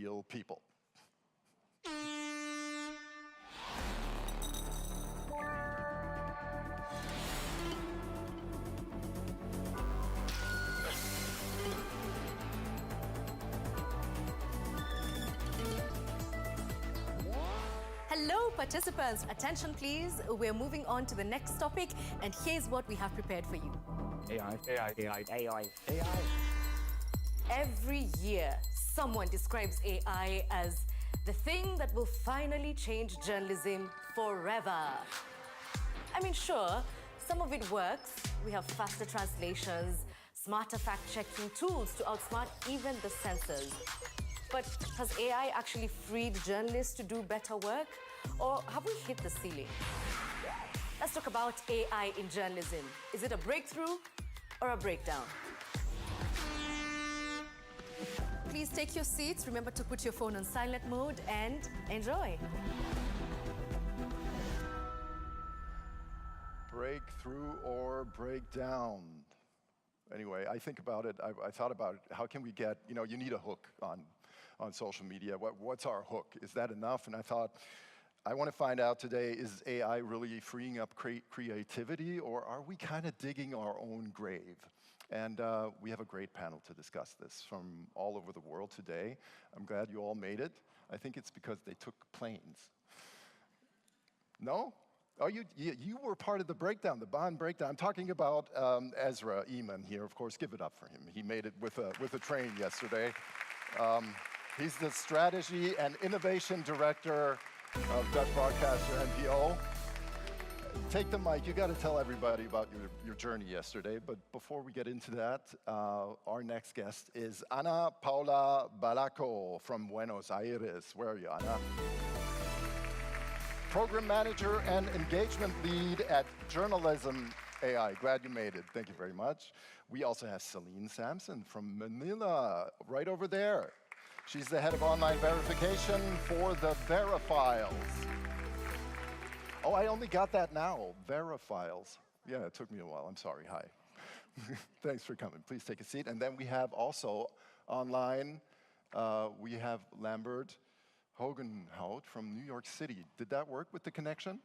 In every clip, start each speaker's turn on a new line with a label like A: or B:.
A: real people.
B: Hello, participants. Attention, please. We're moving on to the next topic, and here's what we have prepared for you.
C: AI.
B: Every year, someone describes AI as the thing that will finally change journalism forever. I mean, sure, some of it works. We have faster translations, smarter fact-checking tools to outsmart even the censors. But has AI actually freed journalists to do better work? Or have we hit the ceiling? Let's talk about AI in journalism. Is it a breakthrough or a breakdown? Please take your seats. Remember to put your phone on silent mode and enjoy.
A: Breakthrough or breakdown? Anyway, I think about it, I thought about it, how can we get, you need a hook on social media. What's our hook? Is that enough? And I thought, I want to find out today, is AI really freeing up creativity, or are we kind of digging our own grave? And we have a great panel to discuss this from all over the world today. I'm glad you all made it. I think it's because they took planes. No? Oh, you were part of the breakdown, the Bonn breakdown. I'm talking about Ezra Eeman here. Of course, give it up for him. He made it with a train yesterday. He's the Strategy and Innovation Director of Dutch broadcaster NPO. Take the mic. You got to tell everybody about your journey yesterday. But before we get into that, our next guest is Ana Paula Valacco from Buenos Aires. Where are you, Ana? Program Manager and Engagement Lead at JournalismAI. Glad you made it. Thank you very much. We also have Celine Samson from Manila, right over there. She's the head of online verification for the VERA files. Oh, I only got that now, VERA files. Yeah, it took me a while. I'm sorry. Hi. Thanks for coming. Please take a seat. And then we have also online, we have Lambert, Hogenhout from New York City. Did that work with the connection?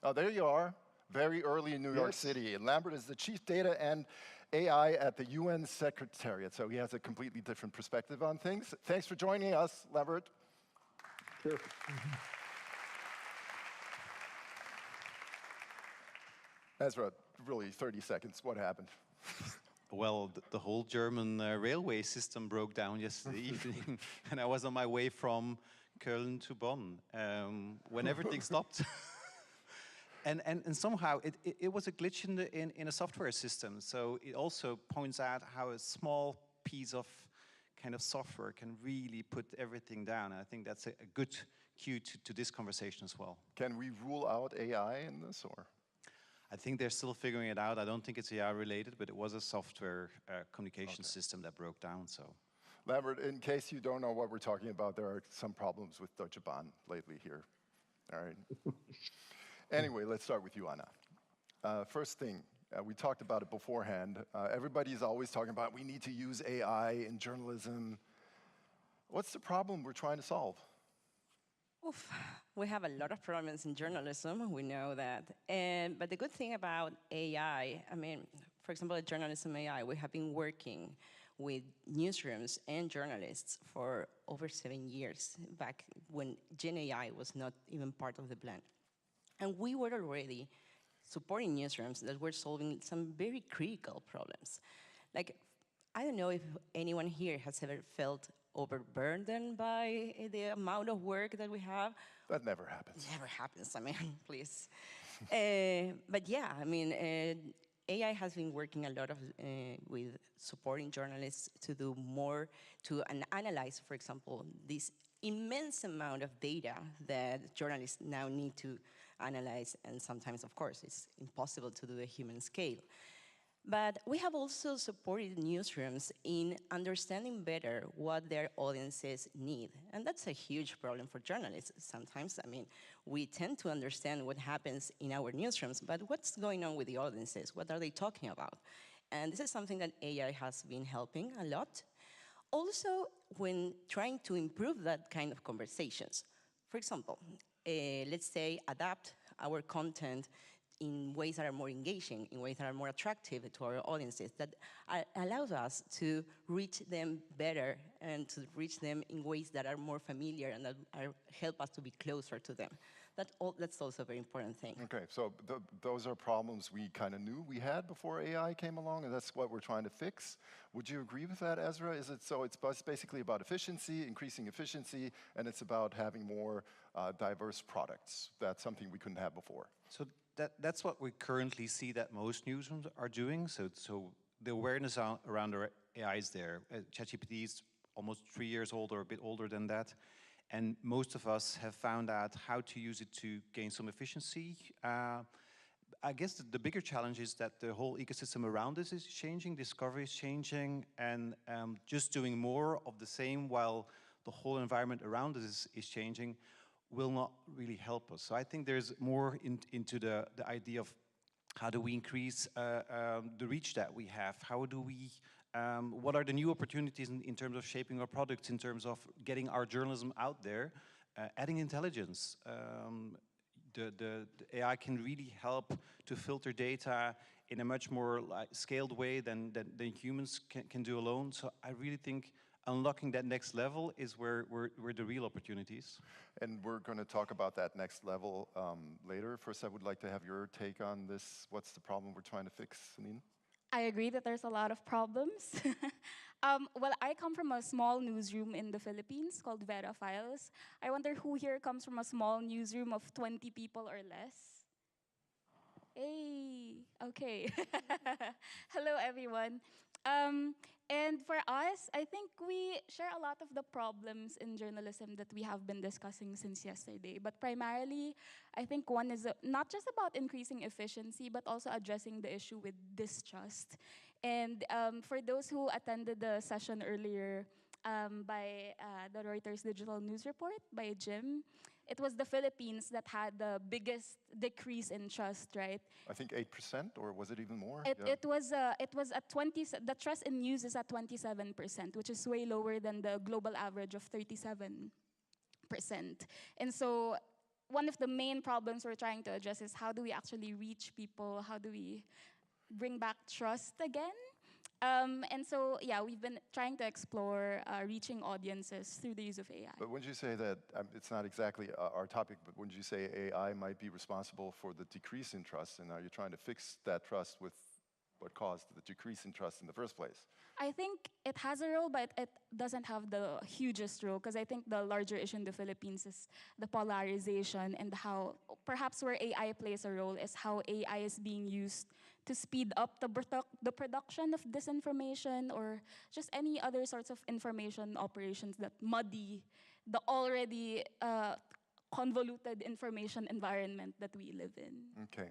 A: Oh, there you are. Very early in New York City. And Lambert is the Chief Data and AI at the UN Secretariat, so he has a completely different perspective on things. Thanks for joining us, Lambert.
C: Sure.
A: Ezra, really 30 seconds. What happened?
D: Well, the whole German railway system broke down yesterday evening, and I was on my way from Köln to Bonn when everything stopped. And somehow it was a glitch in a software system. So it also points out how a small piece of kind of software can really put everything down. And I think that's a good cue to this conversation as well.
A: Can we rule out AI in this, or?
D: I think they're still figuring it out. I don't think it's AI related, but it was a software communication system that broke down. So,
A: Lambert, in case you don't know what we're talking about, there are some problems with Deutsche Bahn lately here. All right. Anyway, let's start with you, Ana. First thing, we talked about it beforehand. Everybody's always talking about we need to use AI in journalism. What's the problem we're trying to solve?
E: Oof. We have a lot of problems in journalism, we know that. But the good thing about AI, I mean, for example, at JournalismAI, we have been working with newsrooms and journalists for over 7 years, back when Gen AI was not even part of the plan. And we were already supporting newsrooms that were solving some very critical problems. Like, I don't know if anyone here has ever felt overburdened by the amount of work that we have.
A: That never happens.
E: Never happens, I mean, please. But yeah, I mean, AI has been working a lot with supporting journalists to do more, to analyze, for example, this immense amount of data that journalists now need to analyze, and sometimes, of course, it's impossible to do a human scale. But we have also supported newsrooms in understanding better what their audiences need. And that's a huge problem for journalists sometimes. I mean, we tend to understand what happens in our newsrooms, but what's going on with the audiences? What are they talking about? And this is something that AI has been helping a lot. Also, when trying to improve that kind of conversations, for example, let's say adapt our content in ways that are more engaging, in ways that are more attractive to our audiences, that allows us to reach them better and to reach them in ways that are more familiar and that help us to be closer to them. That's also a very important thing.
A: Okay, so those are problems we kind of knew we had before AI came along, and that's what we're trying to fix. Would you agree with that, Ezra? Is it so? It's basically about efficiency, increasing efficiency, and it's about having more diverse products. That's something we couldn't have before.
D: So that's what we currently see that most newsrooms are doing. So the awareness around our AI is there. ChatGPT is almost 3 years old or a bit older than that. And most of us have found out how to use it to gain some efficiency. I guess the bigger challenge is that the whole ecosystem around us is changing, discovery is changing, and just doing more of the same while the whole environment around us is changing will not really help us. So I think there's more into the idea of how do we increase the reach that we have? How do we what are the new opportunities in terms of shaping our products, in terms of getting our journalism out there, adding intelligence? The AI can really help to filter data in a much more scaled way than humans can do alone. So I really think unlocking that next level is where the real opportunities.
A: And we're going to talk about that next level later. First, I would like to have your take on this. What's the problem we're trying to fix, Celine?
F: I agree that there's a lot of problems. Well, I come from a small newsroom in the Philippines called VERA Files. I wonder who here comes from a small newsroom of 20 people or less? Hey, okay. Hello, everyone. And for us, I think we share a lot of the problems in journalism that we have been discussing since yesterday. But primarily, I think one is not just about increasing efficiency, but also addressing the issue with distrust. And for those who attended the session earlier by the Reuters Digital News Report by Jim, it was the Philippines that had the biggest decrease in trust, right?
A: I think 8%, or was it even more?
F: It was at 20. The trust in news is at 27%, which is way lower than the global average of 37%. And so, one of the main problems we're trying to address is how do we actually reach people? How do we bring back trust again? And so, yeah, we've been trying to explore reaching audiences through the use of AI.
A: But wouldn't you say that, it's not exactly our topic, but wouldn't you say AI might be responsible for the decrease in trust, and are you trying to fix that trust with what caused the decrease in trust in the first place?
F: I think it has a role, but it doesn't have the hugest role, because I think the larger issue in the Philippines is the polarization, and how perhaps where AI plays a role is how AI is being used to speed up the production of disinformation or just any other sorts of information operations that muddy the already convoluted information environment that we live in.
A: Okay.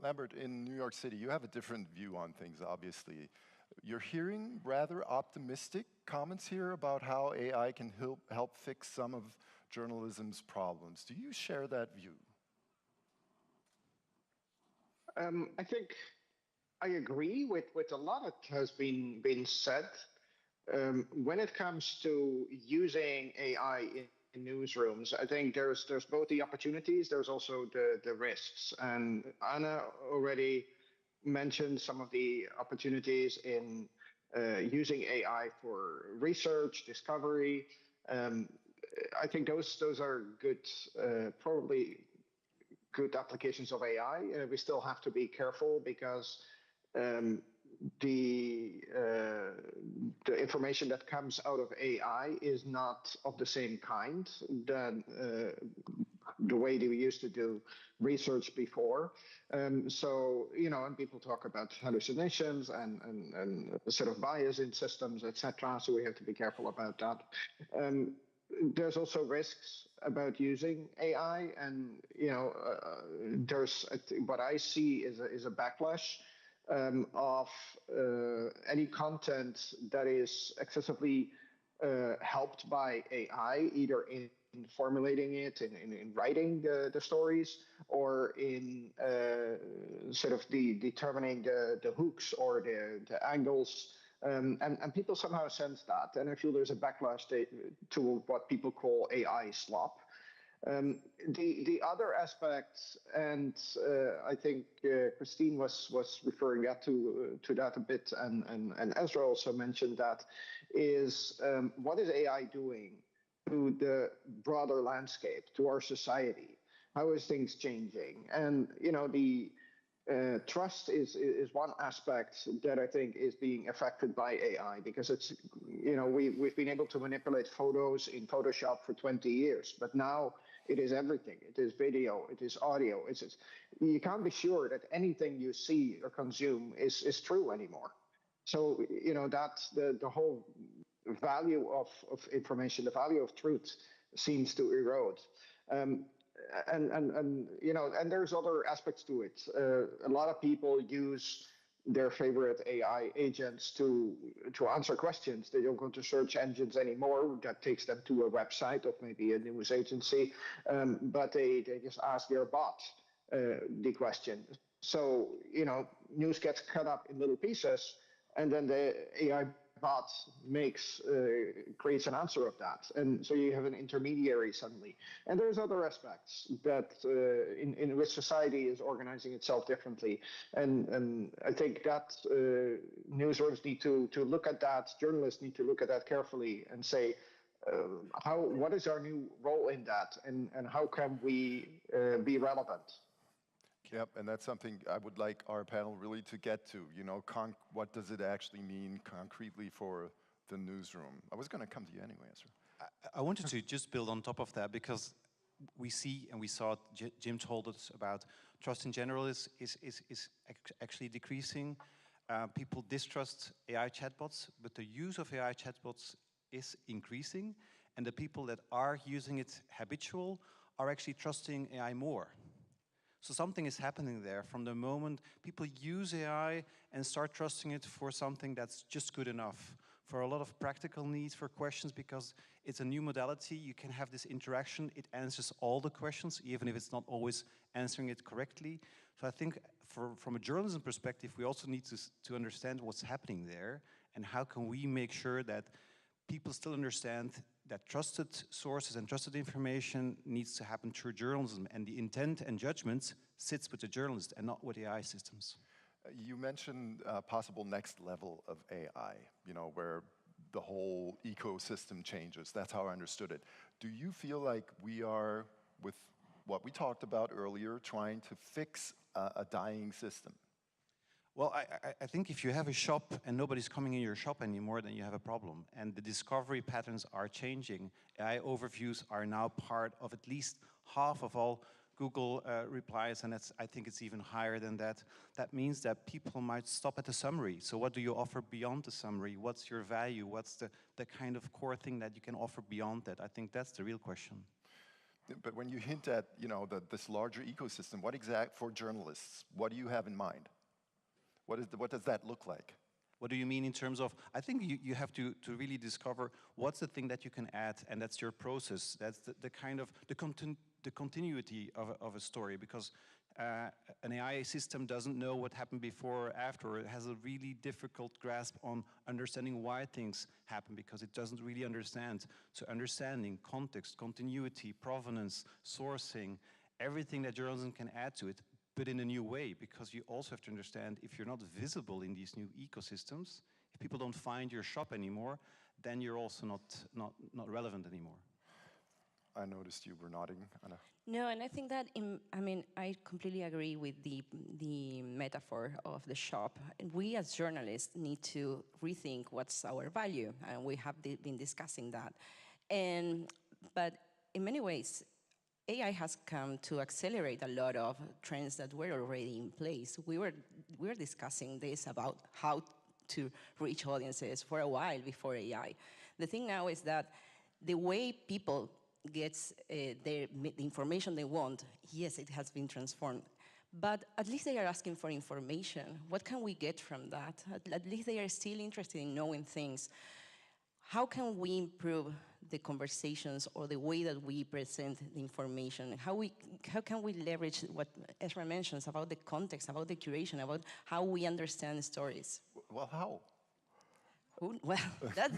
A: Lambert, in New York City, you have a different view on things, obviously. You're hearing rather optimistic comments here about how AI can help fix some of journalism's problems. Do you share that view?
C: I think I agree with a lot that has been said. When it comes to using AI in newsrooms, I think there's both the opportunities, there's also the risks. And Anna already mentioned some of the opportunities in using AI for research, discovery. I think those are good, probably good applications of AI. We still have to be careful because the information that comes out of AI is not of the same kind than the way that we used to do research before. So, you know, and people talk about hallucinations and sort of bias in systems, etc. So we have to be careful about that. There's also risks about using AI, and you know, there's what I see is a backlash of any content that is excessively helped by AI, either in formulating it, in writing the stories, or in sort of determining the hooks or the angles And people somehow sense that. And I feel there's a backlash to what people call AI slop. The other aspects, and I think Christine was referring to that a bit, and Ezra also mentioned that, is what is AI doing to the broader landscape, to our society? How is things changing? And the trust is one aspect that I think is being affected by AI, because it's we've been able to manipulate photos in Photoshop for 20 years, but now it is everything. It is video, it is audio. You can't be sure that anything you see or consume is true anymore. So that's the whole value of information, the value of truth seems to erode. And there's other aspects to it. A lot of people use their favorite AI agents to answer questions. They don't go to search engines anymore. That takes them to a website of maybe a news agency, but they just ask their bot the question. So news gets cut up in little pieces, and then the AI bot creates an answer of that, and so you have an intermediary suddenly. And there's other aspects that in which society is organizing itself differently, and I think that newsrooms need to look at that. Journalists need to look at that carefully and say, what is our new role in that, and how can we be relevant?
A: Yep, and that's something I would like our panel really to get to. What does it actually mean concretely for the newsroom? I was going to come to you anyway, Ezra.
D: I wanted to just build on top of that, because we see and we saw, Jim told us about trust in general is actually decreasing. People distrust AI chatbots, but the use of AI chatbots is increasing, and the people that are using it habitual are actually trusting AI more. So something is happening there from the moment people use AI and start trusting it for something that's just good enough, for a lot of practical needs, for questions, because it's a new modality. You can have this interaction. It answers all the questions, even if it's not always answering it correctly. So I think from a journalism perspective, we also need to understand what's happening there, and how can we make sure that people still understand that trusted sources and trusted information needs to happen through journalism, and the intent and judgment sits with the journalist and not with AI systems.
A: You mentioned a possible next level of AI, where the whole ecosystem changes. That's how I understood it. Do you feel like we are, with what we talked about earlier, trying to fix a dying system?
D: Well, I think if you have a shop and nobody's coming in your shop anymore, then you have a problem. And the discovery patterns are changing. AI overviews are now part of at least half of all Google replies, and I think it's even higher than that. That means that people might stop at the summary. So what do you offer beyond the summary? What's your value? What's the kind of core thing that you can offer beyond that? I think that's the real question.
A: But when you hint at this larger ecosystem, for journalists, what do you have in mind? What does that look like?
D: What do you mean in terms of, I think you have to really discover what's the thing that you can add, and that's your process. That's the kind of, the continuity of a story, because an AI system doesn't know what happened before or after. It has a really difficult grasp on understanding why things happen, because it doesn't really understand. So understanding context, continuity, provenance, sourcing, everything that journalism can add to it, but in a new way, because you also have to understand, if you're not visible in these new ecosystems, if people don't find your shop anymore, then you're also not relevant anymore.
A: I noticed you were nodding, Anna.
E: No, and I think that, I completely agree with the metaphor of the shop. We as journalists need to rethink what's our value, and we have been discussing that. But in many ways, AI has come to accelerate a lot of trends that were already in place. We were discussing this about how to reach audiences for a while before AI. The thing now is that the way people get the information they want, yes, it has been transformed. But at least they are asking for information. What can we get from that? At least they are still interested in knowing things. How can we improve the conversations or the way that we present the information? How can we leverage what Ezra mentions about the context, about the curation, about how we understand stories?
A: Well, how?
E: Well,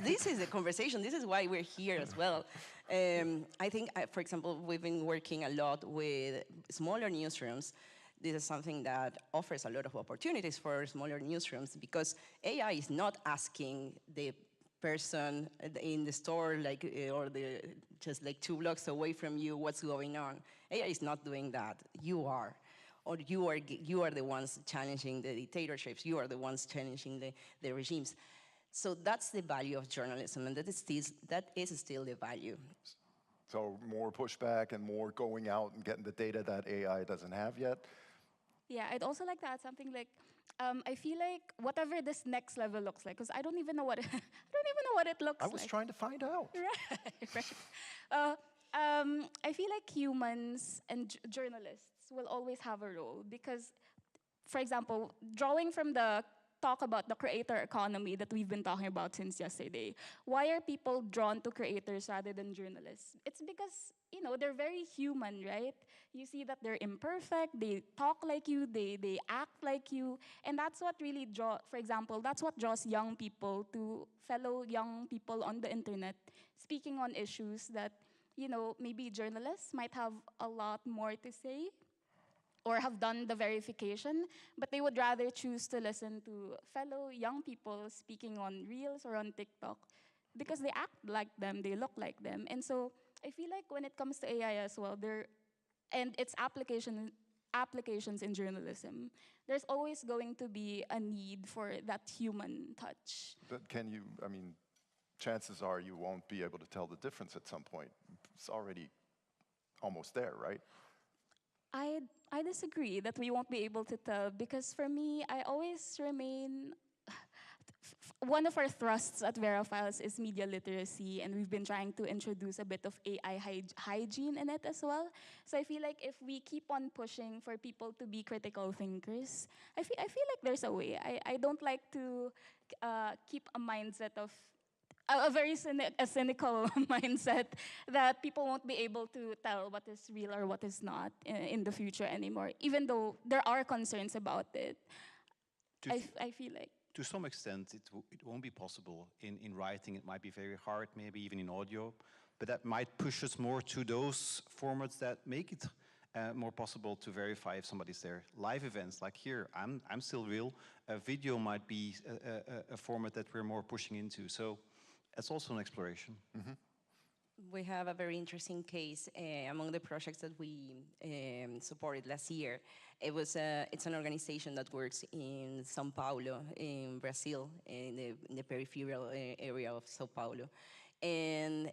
E: this is a conversation. This is why we're here as well. I think, for example, we've been working a lot with smaller newsrooms. This is something that offers a lot of opportunities for smaller newsrooms because AI is not asking the person in the store, or just like 2 blocks away from you, what's going on. AI is not doing that. You are. Or you are the ones challenging the dictatorships. You are the ones challenging the regimes. So that's the value of journalism, and that is still the value.
A: So more pushback and more going out and getting the data that AI doesn't have yet.
F: Yeah, I'd also like to add something like, I feel like whatever this next level looks like, because I don't even know what it looks like.
A: I was trying to find out.
F: Right. I feel like humans and journalists will always have a role because, for example, drawing from the talk about the creator economy that we've been talking about since yesterday. Why are people drawn to creators rather than journalists? It's because, they're very human, right? You see that they're imperfect, they talk like you, they act like you, and that's what really for example, that's what draws young people to fellow young people on the internet, speaking on issues that, maybe journalists might have a lot more to say, or have done the verification, but they would rather choose to listen to fellow young people speaking on Reels or on TikTok because they act like them, they look like them. And so I feel like when it comes to AI as well, and its applications in journalism, there's always going to be a need for that human touch.
A: But chances are you won't be able to tell the difference at some point. It's already almost there, right?
F: I disagree that we won't be able to tell because for me, I always remain. One of our thrusts at VERA Files is media literacy, and we've been trying to introduce a bit of AI hygiene in it as well. So I feel like if we keep on pushing for people to be critical thinkers, I feel like there's a way. I don't like to keep a mindset of a very cynical mindset that people won't be able to tell what is real or what is not in the future anymore, even though there are concerns about it. I feel like.
D: To some extent, it won't be possible. In writing, it might be very hard, maybe even in audio, but that might push us more to those formats that make it more possible to verify if somebody's there. Live events, like here, I'm still real. A video might be a format that we're more pushing into. So it's also an exploration.
A: Mm-hmm.
E: We have a very interesting case among the projects that we supported last year. It's an organization that works in São Paulo, in Brazil, in the peripheral area of São Paulo. And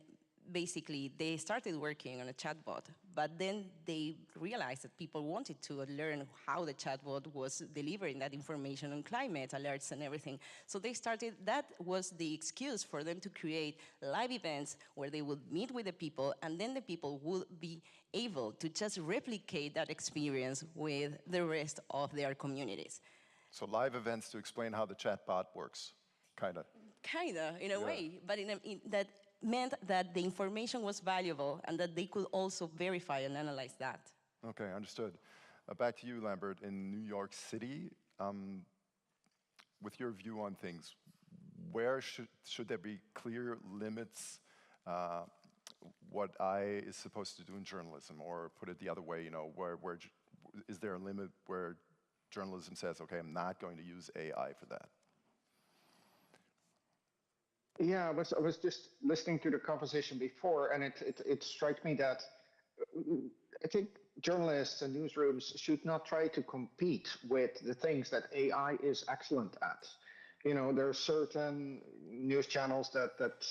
E: basically, they started working on a chatbot, but then they realized that people wanted to learn how the chatbot was delivering that information on climate alerts and everything. So they started, that was the excuse for them to create live events where they would meet with the people, and then the people would be able to just replicate that experience with the rest of their communities.
A: So live events to explain how the chatbot works, kind of.
E: Kind of, in a way, but in that meant that the information was valuable and that they could also verify and analyze that.
A: Okay, understood. Back to you, Lambert. In New York City, with your view on things, where should there be clear limits what I is supposed to do in journalism? Or put it the other way, where is there a limit where journalism says, okay, I'm not going to use AI for that?
C: Yeah, I was just listening to the conversation before, and it struck me that I think journalists and newsrooms should not try to compete with the things that AI is excellent at. There are certain news channels that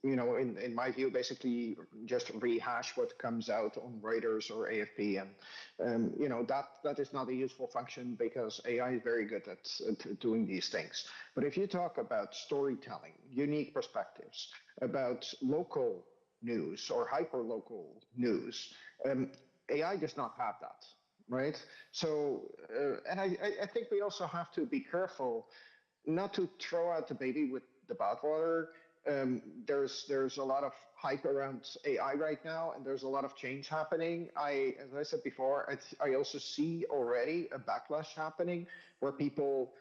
C: in my view, basically just rehash what comes out on Reuters or AFP, and that is not a useful function because AI is very good at doing these things. But if you talk about storytelling, unique perspectives, about local news or hyper-local news, AI does not have that, right? So, and I think we also have to be careful not to throw out the baby with the bathwater. There's a lot of hype around AI right now, and there's a lot of change happening. As I said before, I also see already a backlash happening where people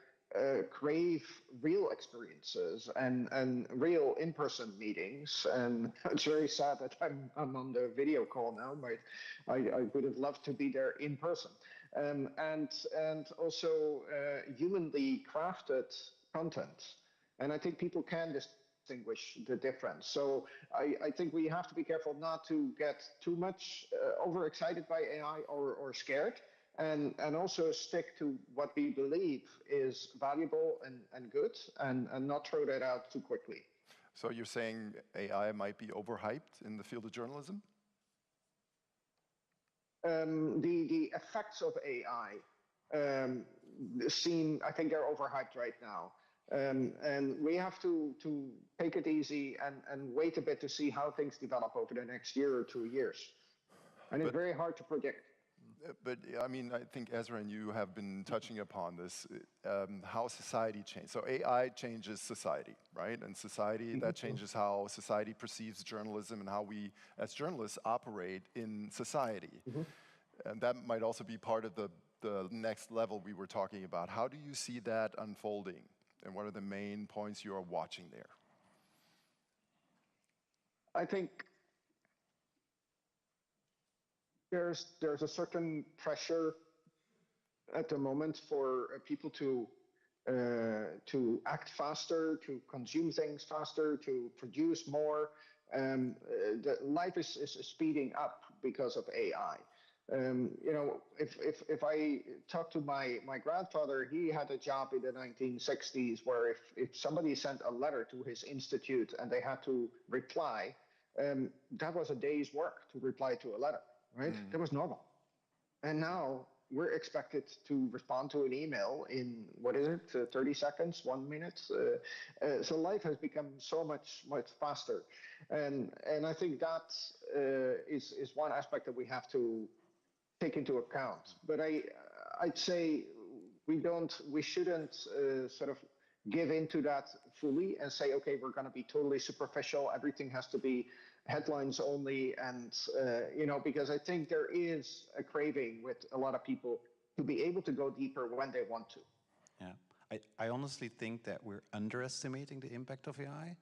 C: crave real experiences and real in-person meetings. And it's very sad that I'm on the video call now, but I would have loved to be there in person. And also humanly crafted content. And I think people can distinguish the difference. So I think we have to be careful not to get too much overexcited by AI or scared. And also stick to what we believe is valuable and good, and not throw that out too quickly.
A: So you're saying AI might be overhyped in the field of journalism?
C: The effects of AI I think they're overhyped right now. And we have to take it easy and wait a bit to see how things develop over the next year or 2 years. And it's very hard to predict.
A: But I mean, I think Ezra and you have been touching upon this, how society changes. So AI changes society, right? And society, that changes how society perceives journalism and how we, as journalists, operate in society. And that might also be part of the next level we were talking about. How do you see that unfolding? And what are the main points you are watching there?
C: I think there's a certain pressure at the moment for people to act faster, to consume things faster, to produce more. Life is speeding up because of AI. You know, if I talk to my grandfather, he had a job in the 1960s where if somebody sent a letter to his institute and they had to reply, that was a day's work to reply to a letter. Right? That was normal. And now we're expected to respond to an email in, 30 seconds, 1 minute? So life has become so much faster. And I think that is one aspect that we have to take into account. But I'd say we shouldn't sort of give into that fully and say, okay, we're going to be totally superficial. Everything has to be headlines only, and you know, because I think there is a craving with a lot of people to be able to go deeper when they want to.
D: Yeah, I honestly think that we're underestimating the impact of AI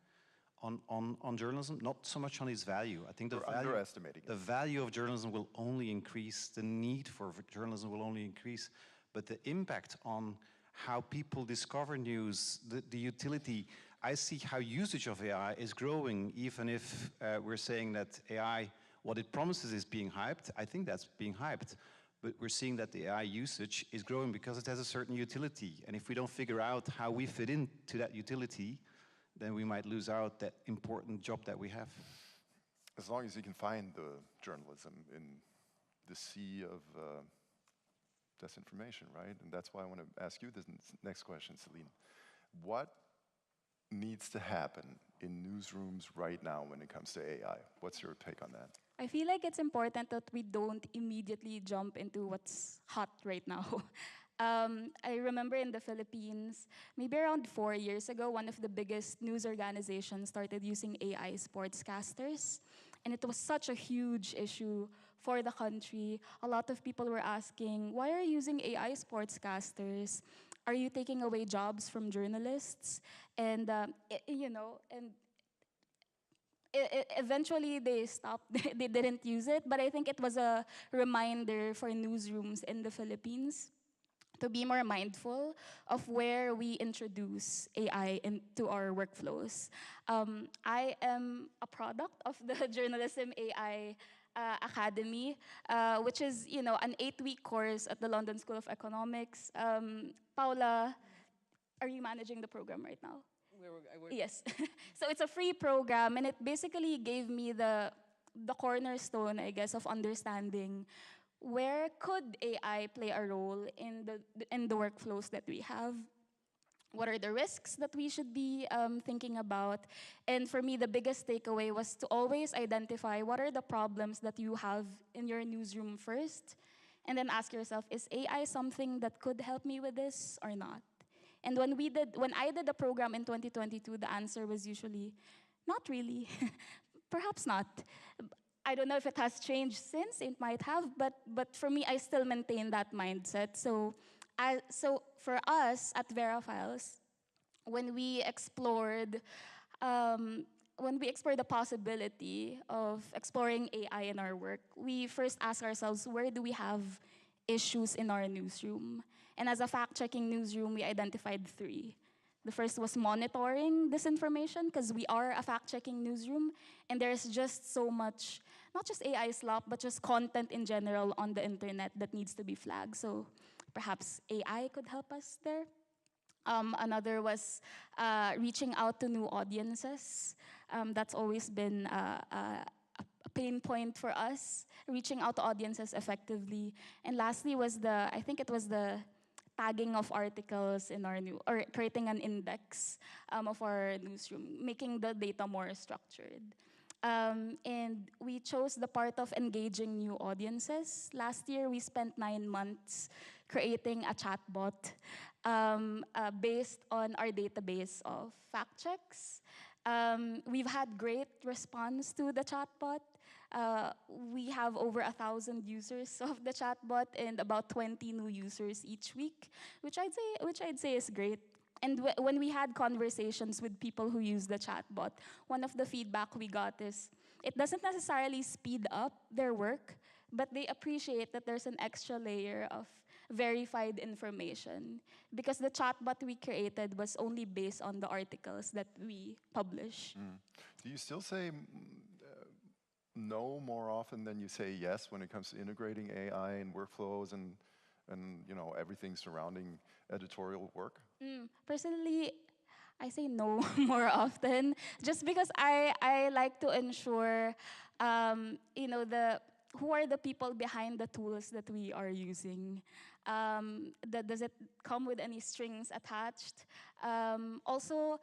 D: on journalism, not so much on its value. I think the value of journalism will only increase, the need for journalism will only increase, but the impact on how people discover news, the utility. I see how usage of AI is growing, even if we're saying that AI, what it promises is being hyped. I think that's being hyped. But we're seeing that the AI usage is growing because it has a certain utility. And if we don't figure out how we fit into that utility, then we might lose out that important job that we have.
A: As long as you can find the journalism in the sea of disinformation, right? And that's why I want to ask you this next question, Celine. What needs to happen in newsrooms right now when it comes to AI? What's your take on that?
F: I feel like it's important that we don't immediately jump into what's hot right now. I remember in the Philippines, maybe around 4 years ago, one of the biggest news organizations started using AI sportscasters. And it was such a huge issue for the country. A lot of people were asking, why are you using AI sportscasters? Are you taking away jobs from journalists? And, you know, and eventually they stopped, they didn't use it, but I think it was a reminder for newsrooms in the Philippines to be more mindful of where we introduce AI into our workflows. I am a product of the Journalism AI Academy, which is, you know, an 8-week course at the London School of Economics. Paula, are you managing the program right now? Yes. So it's a free program, and it basically gave me the cornerstone, I guess, of understanding where could AI play a role in the workflows that we have. What are the risks that we should be thinking about? And for me, the biggest takeaway was to always identify what are the problems that you have in your newsroom first, and then ask yourself, is AI something that could help me with this or not? And when I did the program in 2022, the answer was usually, not really, perhaps not. I don't know if it has changed since, it might have, but for me, I still maintain that mindset. So So for us at VERA Files, when we explored the possibility of exploring AI in our work, we first asked ourselves, where do we have issues in our newsroom? And as a fact-checking newsroom, we identified 3. The first was monitoring disinformation, because we are a fact-checking newsroom, and there's just so much, not just AI slop, but just content in general on the internet that needs to be flagged. So perhaps AI could help us there. Another was reaching out to new audiences. That's always been a pain point for us, reaching out to audiences effectively. And lastly was I think it was the tagging of articles in our or creating an index of our newsroom, making the data more structured. And we chose the part of engaging new audiences. Last year, we spent 9 months creating a chatbot based on our database of fact checks. We've had great response to the chatbot. We have over 1,000 users of the chatbot and about 20 new users each week, which I'd say is great. And when we had conversations with people who use the chatbot, one of the feedback we got is it doesn't necessarily speed up their work, but they appreciate that there's an extra layer of verified information because the chatbot we created was only based on the articles that we publish.
A: Do you still say no more often than you say yes when it comes to integrating AI and workflows and everything surrounding editorial work?
F: Personally, I say no more often, just because I like to ensure, who are the people behind the tools that we are using. Does it come with any strings attached? Also,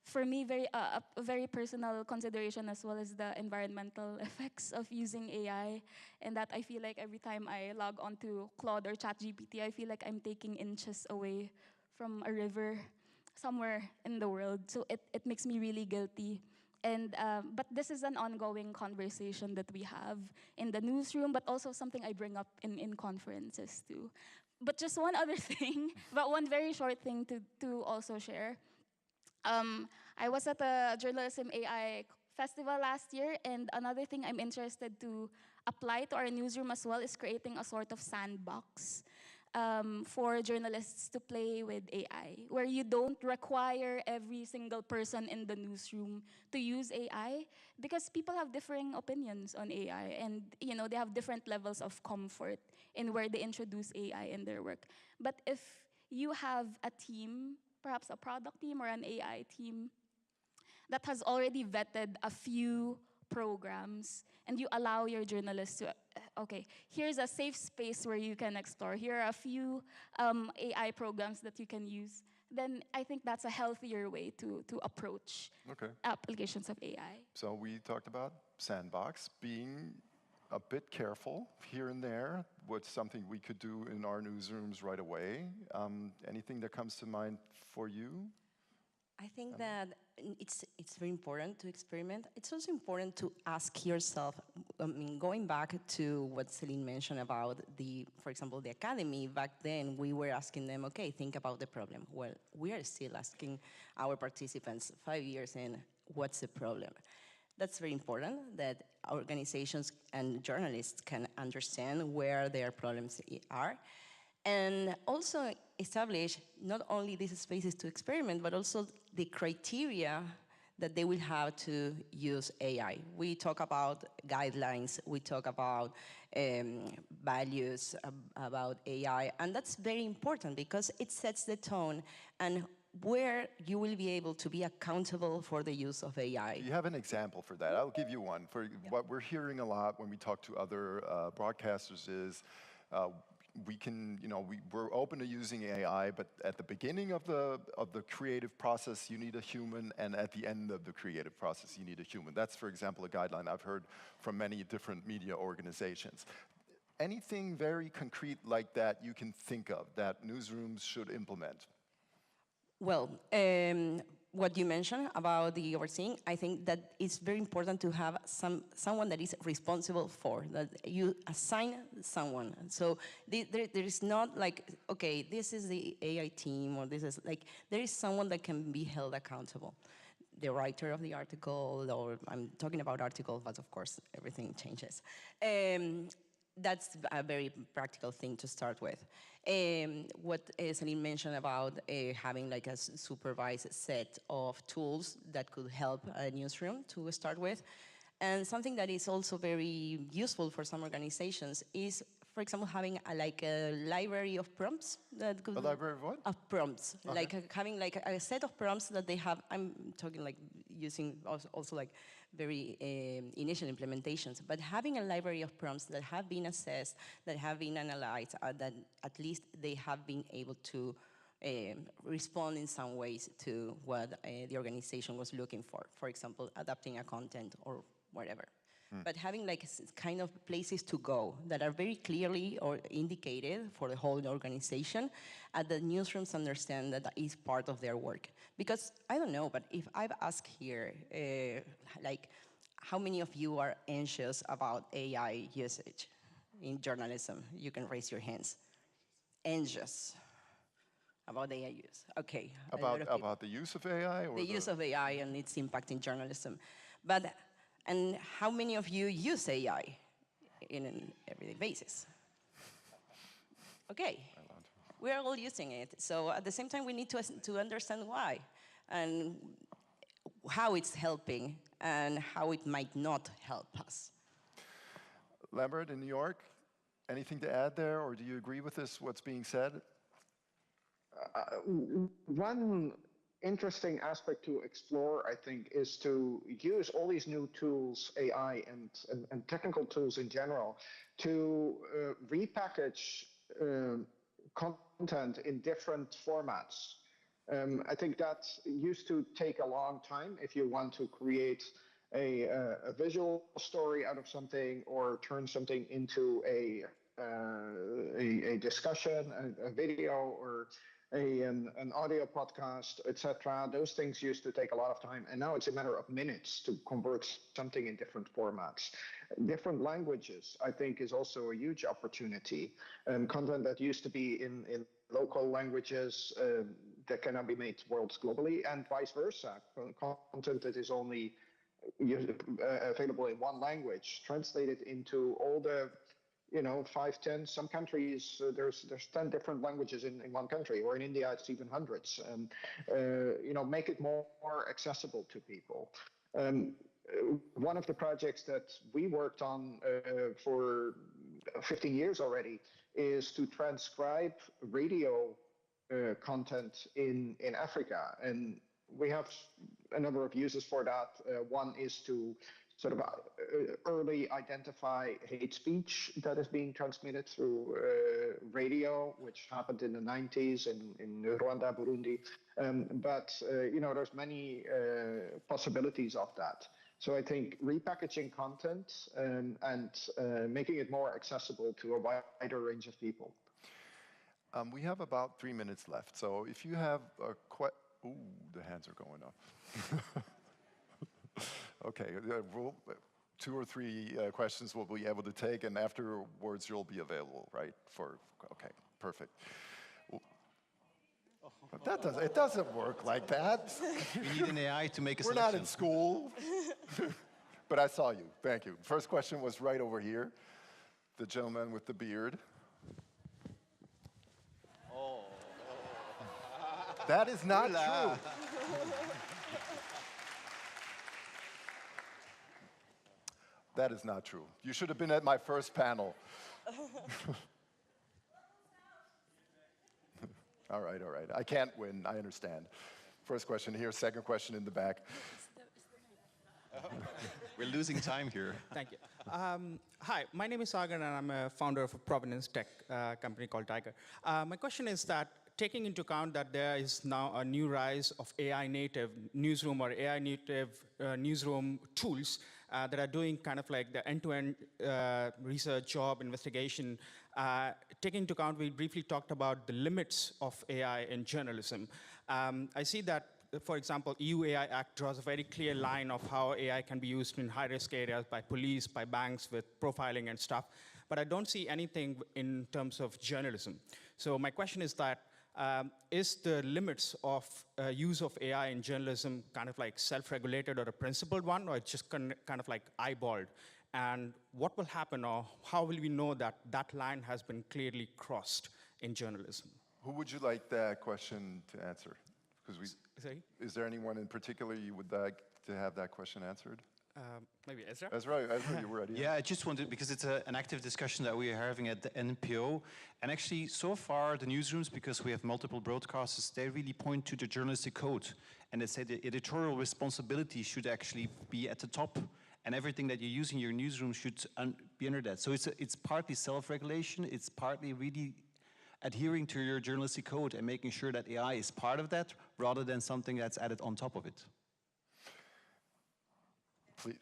F: for me, a very personal consideration as well as the environmental effects of using AI, and that I feel like every time I log onto Claude or ChatGPT, I feel like I'm taking inches away from a river somewhere in the world. So it makes me really guilty. And but this is an ongoing conversation that we have in the newsroom, but also something I bring up in conferences too. But just one other thing, but one very short thing to also share. I was at the JournalismAI festival last year, and another thing I'm interested to apply to our newsroom as well is creating a sort of sandbox for journalists to play with AI, where you don't require every single person in the newsroom to use AI, because people have differing opinions on AI, and they have different levels of comfort in where they introduce AI in their work. But if you have a team, perhaps a product team or an AI team, that has already vetted a few programs, and you allow your journalists to, okay, here's a safe space where you can explore. Here are a few AI programs that you can use. Then I think that's a healthier way to approach applications of AI.
A: So we talked about sandbox, being a bit careful here and there. What's something we could do in our newsrooms right away? Anything that comes to mind for you?
E: I think that it's very important to experiment. It's also important to ask yourself, going back to what Celine mentioned about for example, the academy, back then we were asking them, okay, think about the problem. Well, we are still asking our participants 5 years in, what's the problem? That's very important, that organizations and journalists can understand where their problems are. And also establish not only these spaces to experiment, but also the criteria that they will have to use AI. We talk about guidelines, we talk about values about AI, and that's very important because it sets the tone and where you will be able to be accountable for the use of AI.
A: You have an example for that. I'll give you one. What we're hearing a lot when we talk to other broadcasters is, we're open to using AI, but at the beginning of the creative process, you need a human, and at the end of the creative process, you need a human. That's, for example, a guideline I've heard from many different media organizations. Anything very concrete like that you can think of that newsrooms should implement?
E: Well, what you mentioned about the overseeing, I think that it's very important to have someone that is responsible for, that you assign someone. So there is not like, okay, this is the AI team, or this is like, there is someone that can be held accountable. The writer of the article, or I'm talking about articles, but of course everything changes. That's a very practical thing to start with. What Celine mentioned about having like a supervised set of tools that could help a newsroom to start with. And something that is also very useful for some organizations is, for example, having like a library of prompts. That could,
A: a library of what?
E: Of prompts.
A: Okay.
E: Like having like a set of prompts that they have. I'm talking like using also like very initial implementations, but having a library of prompts that have been assessed, that have been analyzed, that at least they have been able to respond in some ways to what the organization was looking for. For example, adapting a content or whatever. But having like kind of places to go that are very clearly or indicated for the whole organization, and the newsrooms understand that is part of their work. Because I don't know, but if I've asked here, like, how many of you are anxious about AI usage in journalism? You can raise your hands. Anxious about AI use. Okay.
A: About the use of AI? Or
E: the use of AI and its impact in journalism. And how many of you use AI in an everyday basis? Okay, we're all using it. So at the same time, we need to understand why and how it's helping and how it might not help us.
A: Lambert, in New York, anything to add there, or do you agree with this, what's being said?
C: One interesting aspect to explore, I think, is to use all these new tools, AI and technical tools in general, to repackage content in different formats. I think that used to take a long time if you want to create a visual story out of something or turn something into a discussion, a video, or an audio podcast, etc. Those things used to take a lot of time, and now it's a matter of minutes to convert something in different formats. Different languages, I think, is also a huge opportunity. Content that used to be in local languages that cannot be made world globally, and vice versa. Content that is only available in one language, translated into all the 5, 10, some countries, there's 10 different languages in one country, or in India it's even hundreds. Make it more accessible to people. One of the projects that we worked on for 15 years already is to transcribe radio content in Africa. And we have a number of uses for that. One is to sort of early identify hate speech that is being transmitted through radio, which happened in the 90s in Rwanda, Burundi. But there's many possibilities of that. So I think repackaging content and making it more accessible to a wider range of people.
A: We have about 3 minutes left. So if you have a ooh, the hands are going up. Okay, 2 or 3 questions we'll be able to take, and afterwards you'll be available, right? Okay, perfect. But it doesn't work like that.
D: We need an AI to make a
A: We're
D: selection.
A: not in school. But I saw you, thank you. First question was right over here. The gentleman with the beard.
D: Oh.
A: That is not true. That is not true. You should have been at my first panel. All right. I can't win, I understand. First question here, second question in the back.
D: We're losing time here.
G: Thank you. Hi, my name is Sagar, and I'm a founder of a provenance tech company called Tiger. My question is that, taking into account that there is now a new rise of AI native newsroom or AI native newsroom tools that are doing kind of like the end-to-end research, job, investigation, taking into account, we briefly talked about the limits of AI in journalism. I see that for example, EU AI Act draws a very clear line of how AI can be used in high-risk areas by police, by banks with profiling and stuff. But I don't see anything in terms of journalism. So my question is that, is the limits of use of AI in journalism kind of like self-regulated or a principled one, or it's just kind of like eyeballed? And what will happen, or how will we know that that line has been clearly crossed in journalism?
A: Who would you like that question to answer? Because
G: Sorry?
A: is there anyone in particular you would like to have that question answered?
G: Maybe Ezra?
A: Ezra, you were ready.
D: Yeah, I just wanted, because it's an active discussion that we are having at the NPO. And actually, so far, the newsrooms, because we have multiple broadcasters, they really point to the journalistic code. And they say the editorial responsibility should actually be at the top. And everything that you use in your newsroom should be under that. So it's partly self-regulation, it's partly really adhering to your journalistic code and making sure that AI is part of that, rather than something that's added on top of it.
A: Please,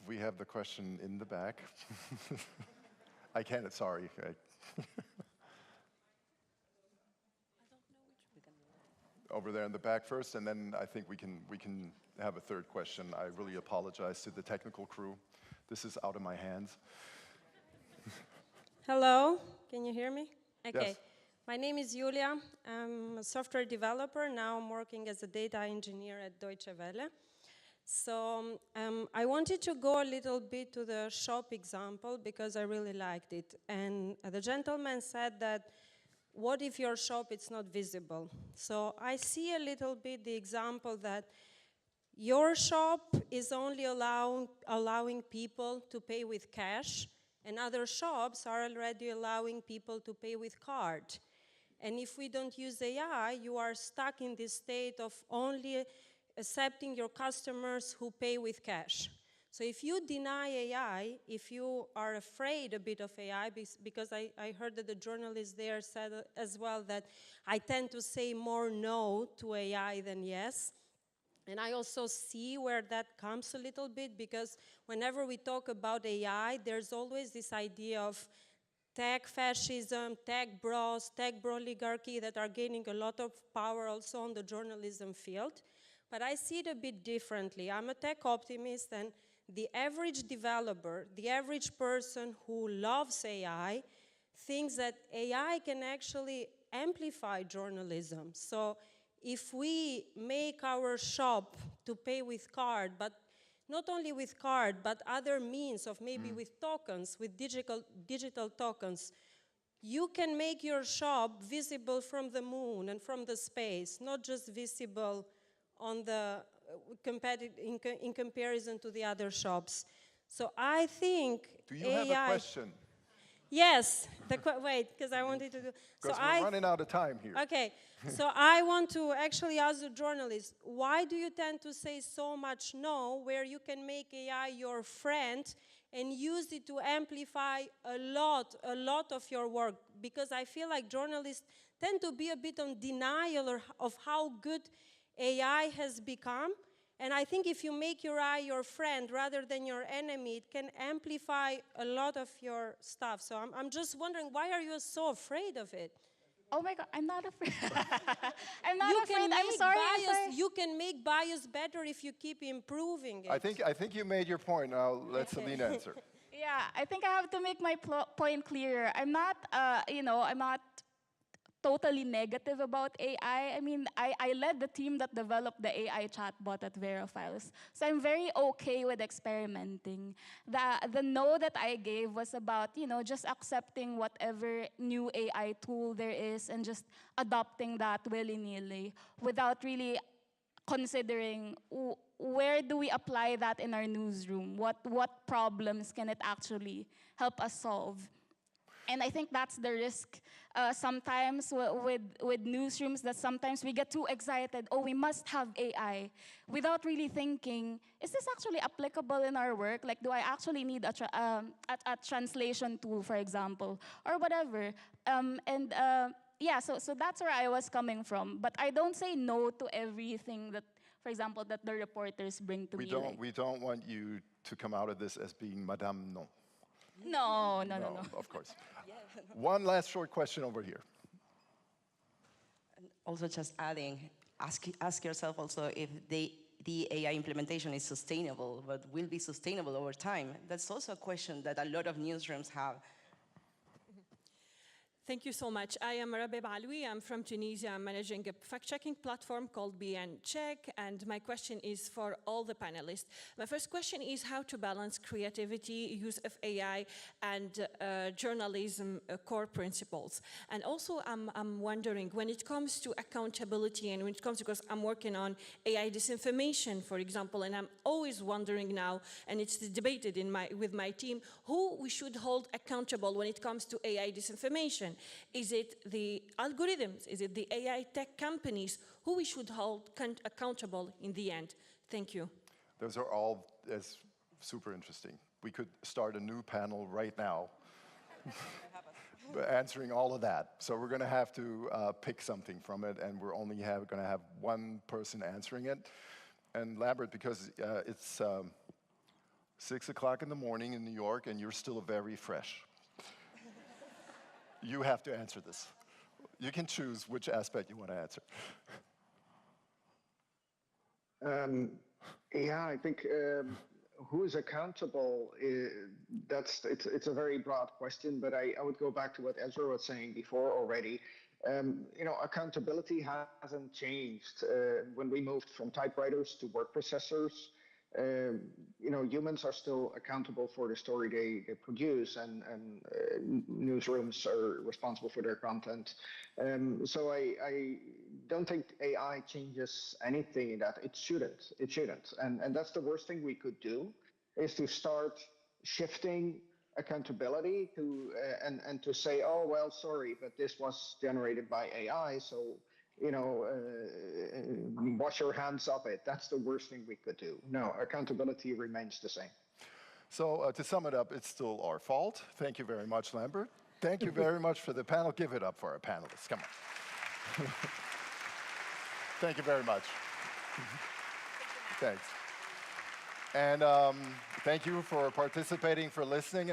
A: we have the question in the back. I can't, sorry. Over there in the back first, and then I think we can have a third question. I really apologize to the technical crew. This is out of my hands.
H: Hello, can you hear me? Okay.
A: Yes.
H: My name is Julia. I'm a software developer. Now I'm working as a data engineer at Deutsche Welle. So I wanted to go a little bit to the shop example because I really liked it. And the gentleman said that, what if your shop is not visible? So I see a little bit the example that your shop is only allowing people to pay with cash, and other shops are already allowing people to pay with card. And if we don't use AI, you are stuck in this state of only accepting your customers who pay with cash. So if you deny AI, if you are afraid a bit of AI, because I heard that the journalist there said as well that I tend to say more no to AI than yes. And I also see where that comes a little bit, because whenever we talk about AI, there's always this idea of tech fascism, tech bros, tech bro-oligarchy that are gaining a lot of power also on the journalism field. But I see it a bit differently. I'm a tech optimist, and the average developer, the average person who loves AI, thinks that AI can actually amplify journalism. So if we make our shop to pay with card, but not only with card, but other means of maybe with tokens, with digital tokens, you can make your shop visible from the moon and from the space, not just visible on the in comparison to the other shops. So I think
A: Do you have a question?
H: Yes. Wait, because I wanted to do.
A: Because we're running out of time here.
H: Okay. So I want to actually ask the journalist, why do you tend to say so much no, where you can make AI your friend and use it to amplify a lot of your work? Because I feel like journalists tend to be a bit on denial of how good AI has become. And I think if you make your AI your friend rather than your enemy, it can amplify a lot of your stuff. So I'm just wondering, why are you so afraid of it?
F: Oh my God, I'm not afraid. I'm not afraid. I'm sorry.
H: You can make bias better if you keep improving it.
A: I think you made your point. Now let Celine answer.
F: Yeah, I think I have to make my point clearer. I'm not, I'm not totally negative about AI. I mean, I led the team that developed the AI chatbot at VERA Files. So I'm very okay with experimenting. The no that I gave was about, just accepting whatever new AI tool there is and just adopting that willy-nilly without really considering where do we apply that in our newsroom? What problems can it actually help us solve? And I think that's the risk sometimes with newsrooms, that sometimes we get too excited, oh, we must have AI, without really thinking, is this actually applicable in our work? Like, do I actually need a translation tool, for example, or whatever? Yeah, so that's where I was coming from. But I don't say no to everything that, for example, that the reporters bring to me.
A: We don't want you to come out of this as being Madame Non.
F: No.
A: Of course. One last short question over here.
E: Also just adding, ask yourself also if the AI implementation is sustainable, but will be sustainable over time. That's also a question that a lot of newsrooms have.
I: Thank you so much. I am Rabeb Alwi. I'm from Tunisia. I'm managing a fact-checking platform called BN Check, and my question is for all the panelists. My first question is how to balance creativity, use of AI, and journalism core principles. And also, I'm wondering, when it comes to accountability and when it comes, because I'm working on AI disinformation, for example, and I'm always wondering now, and it's debated with my team, who we should hold accountable when it comes to AI disinformation. Is it the algorithms? Is it the AI tech companies? Who we should hold accountable in the end? Thank you.
A: Those are all super interesting. We could start a new panel right now answering all of that. So we're going to have to pick something from it, and we're only going to have one person answering it. And Lambert, because it's 6 o'clock in the morning in New York, and you're still very fresh. You have to answer this. You can choose which aspect you want to answer.
C: Yeah, I think who is accountable, it's a very broad question, but I would go back to what Ezra was saying before already. Accountability hasn't changed. When we moved from typewriters to word processors, humans are still accountable for the story they produce, and newsrooms are responsible for their content. So I don't think AI changes anything in that. It shouldn't. And that's the worst thing we could do, is to start shifting accountability to and to say, oh, well, sorry, but this was generated by AI, so wash your hands of it. That's the worst thing we could do. No, accountability remains the same.
A: So to sum it up, it's still our fault. Thank you very much, Lambert. Thank you very much for the panel. Give it up for our panelists. Come on. Thank you very much. Thanks. And thank you for participating, for listening.